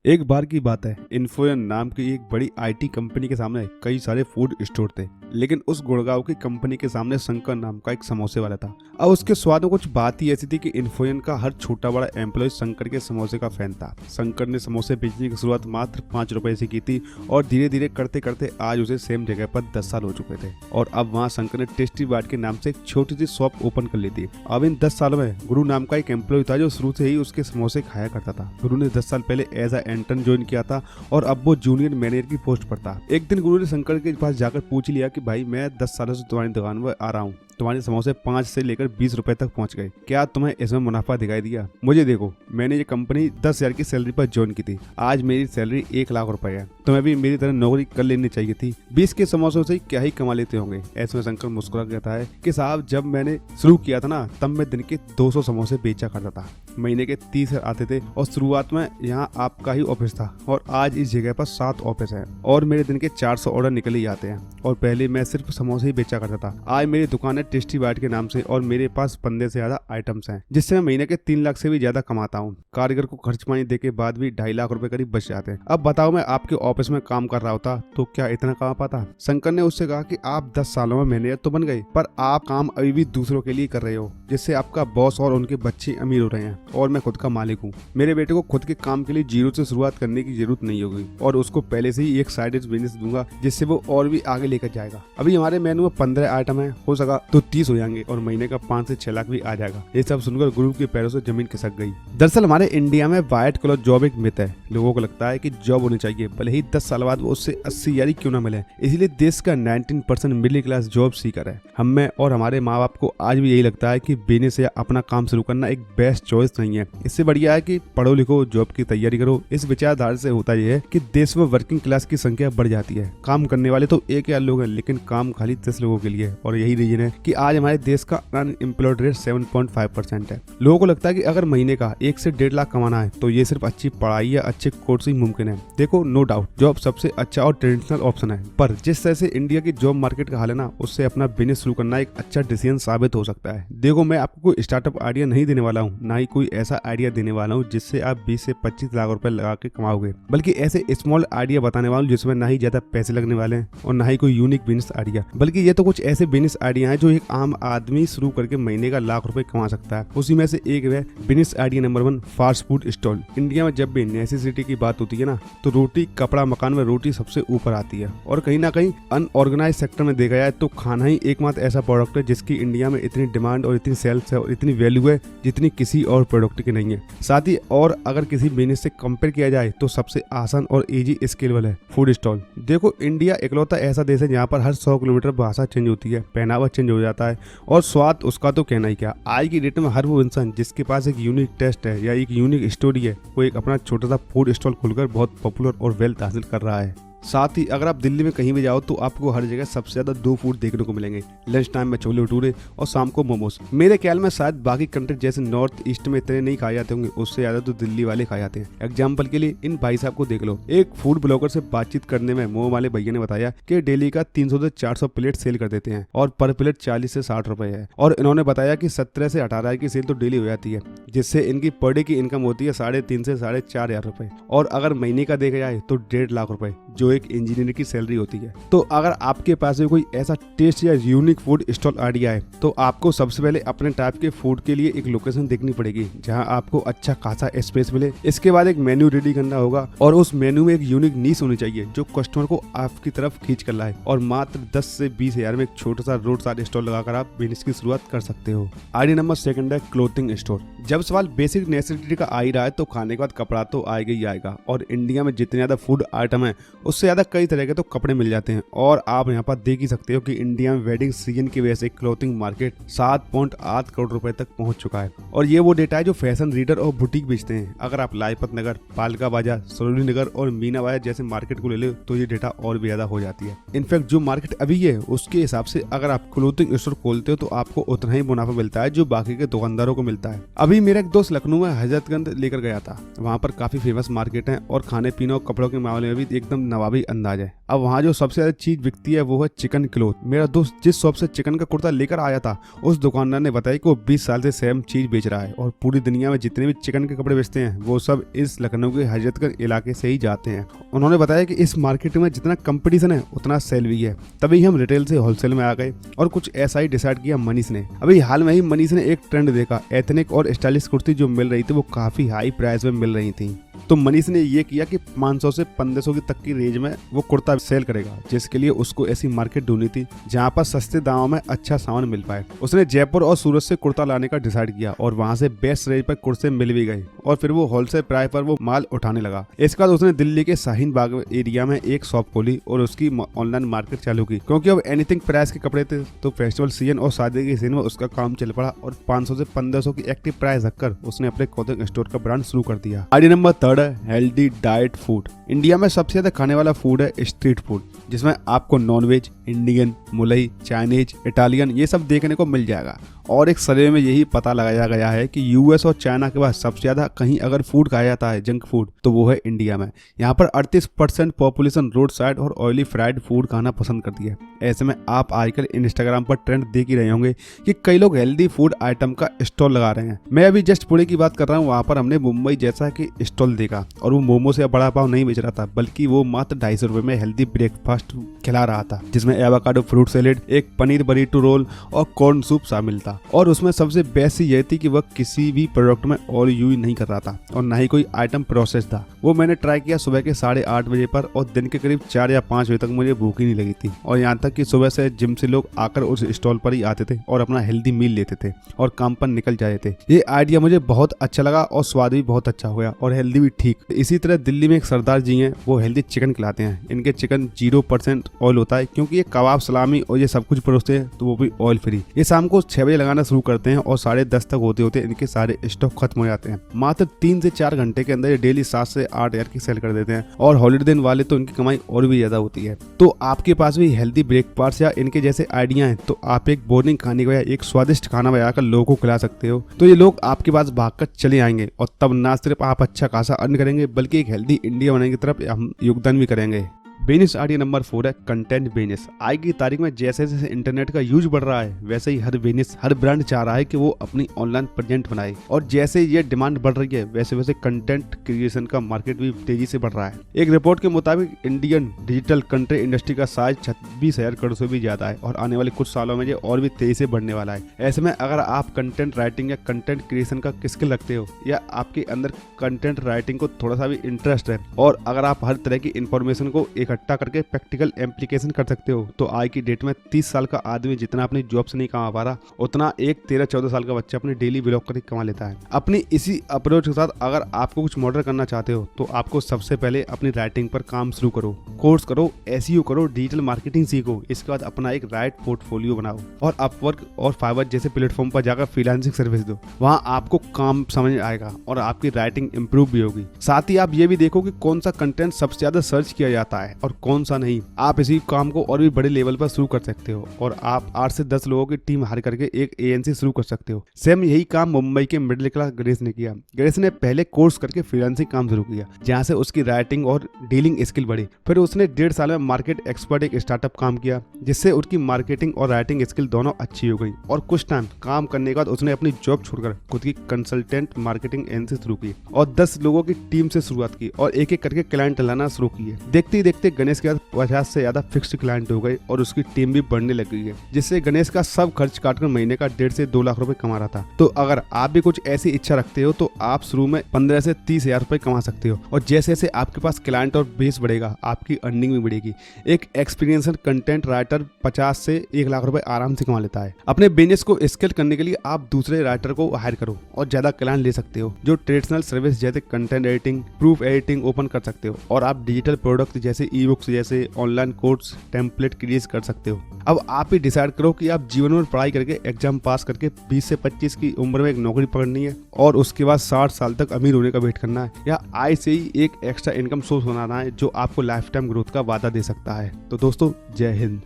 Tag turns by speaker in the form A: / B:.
A: एक बार की बात है, इन्फोयन नाम की एक बड़ी आईटी कंपनी के सामने कई सारे फूड स्टोर थे। लेकिन उस गुड़गांव की कंपनी के सामने शंकर नाम का एक समोसे वाला था। अब उसके स्वाद में कुछ बात ही ऐसी थी कि इन्फोयन का हर छोटा बड़ा एम्प्लॉय शंकर के समोसे का फैन था। शंकर ने समोसे बेचने की शुरुआत मात्र 5 रुपए से की थी और धीरे धीरे करते करते आज उसे सेम जगह पर 10 साल हो चुके थे। और अब वहाँ शंकर ने टेस्टी बाइट के नाम से एक छोटी सी शॉप ओपन कर ली थी। अब इन 10 सालों में गुरु नाम का एक एम्प्लॉय था जो शुरू से ही उसके समोसे खाया करता था। गुरु ने 10 साल पहले एज अ इंटर्न ज्वाइन किया था और अब वो जूनियर मैनेजर की पोस्ट पर था। एक दिन गुरु ने शंकर के पास जाकर पूछ लिया कि भाई, मैं 10 सालों से तुम्हारी दुकान पर आ रहा हूँ, तुम्हारे समोसे 5 से लेकर 20 रुपए तक पहुंच गए, क्या तुम्हें इसमें मुनाफा दिखाई दिया? मुझे देखो, मैंने ये कंपनी 10,000 की सैलरी पर ज्वाइन की थी, आज मेरी सैलरी 1 लाख रुपए है। तुम्हें भी मेरी तरह नौकरी कर लेनी चाहिए थी। 20 के समोसों से क्या ही कमा लेते होंगे। ऐसे में शंकर मुस्कुरा कहता है कि साहब, जब मैंने शुरू किया था ना, तब मैं दिन के 200 समोसे बेचा करता था, महीने के 30 आते थे और शुरुआत में यहाँ आपका ही ऑफिस था और आज इस जगह पर 7 ऑफिस है और मेरे दिन के 400 ऑर्डर निकल ही जाते हैं। और पहले मैं सिर्फ समोसे ही बेचा करता था, आज मेरी दुकान है टेस्टी बाइट के नाम से और मेरे पास 15 से ज्यादा आइटम्स हैं, जिससे मैं महीने के 3 लाख से भी ज्यादा कमाता हूँ। कारीगर को खर्च पानी दे के बाद भी 2.5 लाख रुपए करीब बच जाते हैं। अब बताओ, मैं आपके ऑफिस में काम कर रहा होता तो क्या इतना कमा पाता? शंकर ने उससे कहा कि आप 10 सालों में मैनेजर तो बन गए, पर आप काम अभी भी दूसरों के लिए कर रहे हो, जिससे आपका बॉस और उनके बच्चे अमीर हो रहे हैं और मैं खुद का मालिक हूँ। मेरे बेटे को खुद के काम के लिए जीरो से शुरुआत करने की जरूरत नहीं होगी और उसको पहले से ही एक साइड बिजनेस दूंगा, जिससे वो और भी आगे लेकर जाएगा। अभी हमारे मेनू में 15 आइटम है, हो सका तो 30 हो जाएंगे और महीने का 5 से 6 लाख भी आ जाएगा। ये सब सुनकर गुरु के पैरों से जमीन खिसक गई। दरअसल हमारे इंडिया में व्हाइट कॉलर जॉब एक मिथ है। लोगों को लगता है कि जॉब होनी चाहिए, भले ही 10 साल बाद वो उससे 80 यारी क्यों ना मिले। इसलिए देश का 19% मिडिल क्लास जॉब सीकर है। हमें और हमारे माँ बाप को आज भी यही लगता है कि बिजनेस या अपना काम शुरू करना एक बेस्ट चॉइस नहीं है। इससे बढ़िया है कि पढ़ो लिखो, जॉब की तैयारी करो। इस विचारधारा से होता यह है कि देश में वर्किंग क्लास की संख्या बढ़ जाती है। काम करने वाले तो 1 या 2 लोग हैं, लेकिन काम खाली 10 लोगों के लिए है। और यही रीजन है कि आज हमारे देश का अनएम्प्लॉयड रेट 7.5% है। लोगों को लगता है कि अगर महीने का 1 से 1.5 लाख कमाना है तो ये सिर्फ अच्छी पढ़ाई या अच्छे कोर्स ही मुमकिन है। देखो, नो डाउट जॉब सबसे अच्छा और ट्रेडिशनल ऑप्शन है, पर जिस तरह से इंडिया की जॉब मार्केट का हाल है ना, उससे अपना बिजनेस शुरू करना एक अच्छा डिसीजन साबित हो सकता है। देखो, मैं आपको कोई स्टार्टअप आइडिया नहीं देने वाला हूँ, ना ही कोई ऐसा आइडिया देने वाला हूँ जिससे आप 20 से 25 लाख रुपए लगा के कमाओगे, बल्कि ऐसे स्मॉल आइडिया बताने वाला हूँ जिसमें ना ही ज्यादा पैसे लगने वाले हैं और ना ही कोई यूनिक बिजनेस आइडिया, बल्कि ये तो कुछ ऐसे बिजनेस आइडिया हैं जो एक आम आदमी शुरू करके महीने का लाख रुपए कमा सकता है। उसी में से एक है business idea number 1, fast food stall. India में जब भी नेसेसिटी की बात होती है ना, तो रोटी कपड़ा मकान में रोटी सबसे ऊपर आती है। और कहीं ना कहीं अनऑर्गेनाइज सेक्टर में देखा जाए तो खाना ही एकमात्र ऐसा प्रोडक्ट है जिसकी इंडिया में इतनी डिमांड और इतनी सेल्स है और इतनी वैल्यू है जितनी किसी और प्रोडक्ट की नहीं है। साथ ही और अगर किसी बिजनेस से कंपेयर किया जाए तो सबसे आसान और इजी स्केलेबल है फूड स्टॉल। देखो, इंडिया इकलौता ऐसा देश है जहाँ पर हर 100 किलोमीटर भाषा चेंज होती है, पहनावा चेंज हो जाता है और स्वाद उसका तो कहना ही क्या। आज की डेट में हर वो इंसान जिसके पास एक यूनिक टेस्ट है या एक यूनिक स्टोरी है, वो एक अपना छोटा सा फूड स्टॉल खुलकर बहुत पॉपुलर और वेल्थ हासिल कर रहा है। साथ ही अगर आप दिल्ली में कहीं भी जाओ तो आपको हर जगह सबसे ज्यादा 2 फूड देखने को मिलेंगे। लंच टाइम में छोले भटूरे और शाम को मोमोज। मेरे ख्याल में शायद बाकी कंट्री जैसे नॉर्थ ईस्ट में इतने नहीं खाए जाते होंगे, उससे ज्यादा तो दिल्ली वाले खाए जाते हैं। एग्जाम्पल के लिए इन भाई साहब को देख लो। एक फूड ब्लॉगर से बातचीत करने में मोह वाले भैया ने बताया कि डेली का 300 से 400 प्लेट सेल कर देते हैं और पर प्लेट 40 से 60 रुपए है। और इन्होंने बताया कि 17 से 18 की सेल तो डेली हो जाती है, जिससे इनकी पर डे की इनकम होती है 3.5 से 4.5 हजार रुपए। और अगर महीने का देखा जाए तो 1.5 लाख रुपए, जो एक इंजीनियर की सैलरी होती है। तो अगर आपके पास भी कोई ऐसा टेस्ट या यूनिक फूड स्टॉल आइडिया है तो आपको सबसे पहले अपने टाइप के फूड के लिए एक लोकेशन देखनी पड़ेगी जहां आपको अच्छा खासा स्पेस मिले। इसके बाद एक मेन्यू रेडी करना होगा और उस मेन्यू में एक यूनिक नीश होनी चाहिए जो कस्टमर को आपकी तरफ खींच कर लाए। और मात्र 10 से 20 हजार में एक छोटा सा रोड साइड स्टॉल लगाकर आप बिजनेस की शुरुआत कर सकते हो। आइडिया नंबर 2 है क्लोथिंग स्टोर। जब सवाल बेसिक नेसेसिटी का आ ही रहा है तो खाने के बाद कपड़ा तो आएगा ही आएगा और इंडिया में जितने ज्यादा फूड आइटम है उससे ज्यादा कई तरह के तो कपड़े मिल जाते हैं। और आप यहाँ पर देख ही सकते हो कि इंडिया में वेडिंग सीजन की वजह से क्लोथिंग मार्केट 7.8 करोड़ रुपए तक पहुंच चुका है। और ये वो डेटा है जो फैशन रीडर और बुटीक बेचते हैं। अगर आप लाजपत नगर, पालका बाजार, सरोजनी नगर और मीना बाजार जैसे मार्केट को ले लो तो ये डेटा और भी ज्यादा हो जाती है। इनफैक्ट जो मार्केट अभी है उसके हिसाब से अगर आप क्लोथिंग स्टोर खोलते हो तो आपको उतना ही मुनाफा मिलता है जो बाकी के दुकानदारों को मिलता है। अभी मेरा एक दोस्त लखनऊ में हजरतगंज लेकर गया था। वहाँ पर काफी फेमस मार्केट है और खाने पीने और कपड़ों के मामले में भी एकदम नवाबी भी अंदाज है। अब वहाँ जो सबसे ज्यादा चीज बिकती है वो है चिकन क्लोथ। मेरा दोस्त जिस शॉप से चिकन का कुर्ता लेकर आया था, उस दुकानदार ने बताया कि वो 20 साल से सेम चीज बेच रहा है और पूरी दुनिया में जितने भी चिकन के कपड़े बेचते हैं वो सब इस लखनऊ के हजरतगंज इलाके से ही जाते हैं। उन्होंने बताया कि इस मार्केट में जितना कंपटीशन है उतना सेल भी है। तभी हम रिटेल से होलसेल में आ गए और कुछ ऐसा ही डिसाइड किया मनीष ने। अभी हाल में ही मनीष ने एक ट्रेंड देखा, एथनिक और स्टाइलिश कुर्ती जो मिल रही थी वो काफी हाई प्राइस में मिल रही थी। तो मनीष ने ये किया कि 500 से 1500 की तक की रेंज में वो कुर्ता सेल करेगा, जिसके लिए उसको ऐसी मार्केट ढूंढनी थी जहां पर सस्ते दामों में अच्छा सामान मिल पाए। उसने जयपुर और सूरत से कुर्ता लाने का डिसाइड किया और वहां से बेस्ट रेंज पर कुर्ते मिल भी गए और फिर वो होलसेल प्राइस पर वो माल उठाने लगा। इसके बाद उसने दिल्ली के शाहीन बाग एरिया में एक शॉप खोली और उसकी ऑनलाइन मार्केट चालू की, क्योंकि अब एनीथिंग प्राइस के कपड़े थे तो फेस्टिवल सीजन और शादी के सीजन में उसका काम चल पड़ा और 500 से 1500 की एक्टिव प्राइस रखकर उसने अपने क्लोथिंग स्टोर का ब्रांड शुरू कर दिया। आइडिया नंबर 3 है हेल्दी डाइट फूड। इंडिया में सबसे ज्यादा खाने वाला फूड है स्ट्रीट फूड, जिसमें आपको नॉनवेज, इंडियन, मुलई, चाइनीज, इटालियन ये सब देखने को मिल जाएगा। और एक सर्वे में यही पता लगाया गया है कि यूएस और चाइना के बाद सबसे ज्यादा कहीं अगर फूड खाया जाता है जंक फूड तो वो है इंडिया में। यहाँ पर 38% पॉपुलेशन रोड साइड और ऑयली फ्राइड फूड खाना पसंद करती है। ऐसे में आप आजकल इंस्टाग्राम पर ट्रेंड देख ही रहे होंगे कि कई लोग हेल्दी फूड आइटम का स्टॉल लगा रहे हैं। मैं अभी जस्ट पुणे की बात कर रहा हूँ, वहाँ पर हमने मुंबई जैसा कि स्टॉल देखा और वो मोमो से बड़ा पाव नहीं बेच रहा था, बल्कि वो मात्र 250 रुपए में हेल्दी ब्रेकफास्ट खिला रहा था, जिसमें एवोकाडो फ्रूट सैलेड, एक पनीर बरीटो रोल और कॉर्न सूप शामिल था। और उसमें सबसे बेस्ट ये थी कि वह किसी भी प्रोडक्ट में ऑयल यूज नहीं कर रहा था और ना ही कोई आइटम प्रोसेस था। वो मैंने ट्राई किया सुबह के 8:30 बजे पर और दिन के करीब 4 या 5 बजे तक मुझे भूख ही नहीं लगी थी। और यहाँ तक कि सुबह से जिम से लोग आकर उस स्टॉल पर ही आते थे और अपना हेल्दी मील लेते थे और काम पर निकल जाते थे। ये आइडिया मुझे बहुत अच्छा लगा और स्वाद भी बहुत अच्छा हुआ और हेल्दी भी ठीक। इसी तरह दिल्ली में एक सरदार जी हैं, वो हेल्दी चिकन खिलाते हैं। इनके चिकन 0% ऑयल होता है, क्योंकि ये कबाब, सलामी और ये सब कुछ परोसते हैं तो वो भी ऑयल फ्री। ये शाम को 6 बजे लगाना शुरू करते हैं और 10:30 तक होते होते इनके सारे स्टॉक खत्म हो जाते हैं। मात्र 3 से 4 घंटे के अंदर ये डेली 7 से 8 हजार की सेल कर देते हैं और हॉलीडे दिन वाले तो इनकी कमाई और भी ज्यादा होती है। तो आपके पास भी हेल्दी ब्रेकफास्ट या इनके जैसे आइडिया हैं तो आप एक बोरिंग खाने के बजाय एक स्वादिष्ट खाना बनाकर लोगों को खिला सकते हो। तो ये लोग आपके पास भागकर चले आएंगे और तब ना सिर्फ आप अच्छा खासा अर्न करेंगे बल्कि एक हेल्दी इंडिया बनाने की तरफ हम योगदान भी करेंगे। बिजनेस आइडिया नंबर 4 है कंटेंट बिजनेस। आज की तारीख में जैसे जैसे इंटरनेट का यूज बढ़ रहा है वैसे ही हर बिजनेस, हर ब्रांड चाह रहा है कि वो अपनी ऑनलाइन प्रेजेंट बनाए और जैसे ये डिमांड बढ़ रही है वैसे वैसे कंटेंट क्रिएशन का मार्केट भी तेजी से बढ़ रहा है। एक रिपोर्ट के मुताबिक इंडियन डिजिटल कंटेंट इंडस्ट्री का साइज 26,000 करोड़ से भी ज्यादा है और आने वाले कुछ सालों में ये और भी तेजी से बढ़ने वाला है। ऐसे में अगर आप कंटेंट राइटिंग या कंटेंट क्रिएशन का स्किल रखते हो या आपके अंदर कंटेंट राइटिंग को थोड़ा सा भी इंटरेस्ट है और अगर आप हर तरह की इंफॉर्मेशन को इकट्ठा करके प्रैक्टिकल एप्लीकेशन कर सकते हो तो आज की डेट में 30 साल का आदमी जितना अपनी जॉब से नहीं कमा पा रहा उतना एक 13-14 साल का बच्चा अपने डेली ब्लॉग करके कमा लेता है। अपनी इसी अप्रोच के साथ अगर आपको कुछ मॉडल करना चाहते हो तो आपको सबसे पहले अपनी राइटिंग पर काम शुरू करो, कोर्स करो, एसईओ करो, डिजिटल मार्केटिंग सीखो। इसके बाद अपना एक राइट पोर्टफोलियो बनाओ और अपवर्क और फाइवर जैसे प्लेटफॉर्म पर जाकर फ्रीलांसिंग सर्विस दो। वहां आपको काम समझ आएगा और आपकी राइटिंग इंप्रूव भी होगी। साथ ही आप ये भी देखो कि कौन सा कंटेंट सबसे ज्यादा सर्च किया जाता है और कौन सा नहीं। आप इसी काम को और भी बड़े लेवल पर शुरू कर सकते हो और आप 8 से 10 लोगों की टीम हायर करके एक एजेंसी शुरू कर सकते हो। सेम यही काम मुंबई के मिडिल क्लास गणेश ने किया। गणेश ने पहले कोर्स करके फ्रीलांसिंग काम शुरू किया जहां से उसकी राइटिंग और डीलिंग स्किल बढ़ी। फिर उसने 1.5 साल में मार्केट एक्सपर्ट एक स्टार्टअप काम किया जिससे उसकी मार्केटिंग और राइटिंग स्किल दोनों अच्छी हो गई और कुछ टाइम काम करने के बाद उसने अपनी जॉब छोड़कर खुद की कंसल्टेंट मार्केटिंग एजेंसी शुरू की और 10 लोगों की टीम से शुरुआत की और एक एक करके क्लाइंट लाना शुरू किए। देखते ही देखते गणेश के बाद 50 से ज्यादा फिक्स्ड क्लाइंट हो गए और उसकी टीम भी बढ़ने लग गई है, जिससे गणेश का सब खर्च काटकर महीने का 1.5 से 2 लाख रुपए कमा रहा था। तो अगर आप भी कुछ ऐसी इच्छा रखते हो तो आप शुरू में 15 से 30 हजार रुपए कमा सकते हो और जैसे जैसे आपके पास क्लाइंट और बेस बढ़ेगा आपकी अर्निंग भी बढ़ेगी। एक एक्सपीरियंस्ड कंटेंट राइटर 50 से 1 लाख रुपए आराम से कमा लेता है। अपने बिजनेस को स्केल करने के लिए आप दूसरे राइटर को हायर करो और ज्यादा क्लाइंट ले सकते हो जो ट्रेडिशनल सर्विस जैसे content editing, proof editing open कर सकते हो और आप डिजिटल प्रोडक्ट जैसे ई बुक्स जैसे ऑनलाइन कोर्स टेम्पलेट क्रिएट कर सकते हो। अब आप ही डिसाइड करो कि आप जीवन में पढ़ाई करके एग्जाम पास करके 20 से 25 की उम्र में एक नौकरी पकड़नी है और उसके बाद 60 साल तक अमीर होने का वेट करना है या आय से ही एक एक्स्ट्रा इनकम सोर्स बनाना है जो आपको लाइफ टाइम ग्रोथ का वादा दे सकता है। तो दोस्तों जय हिंद।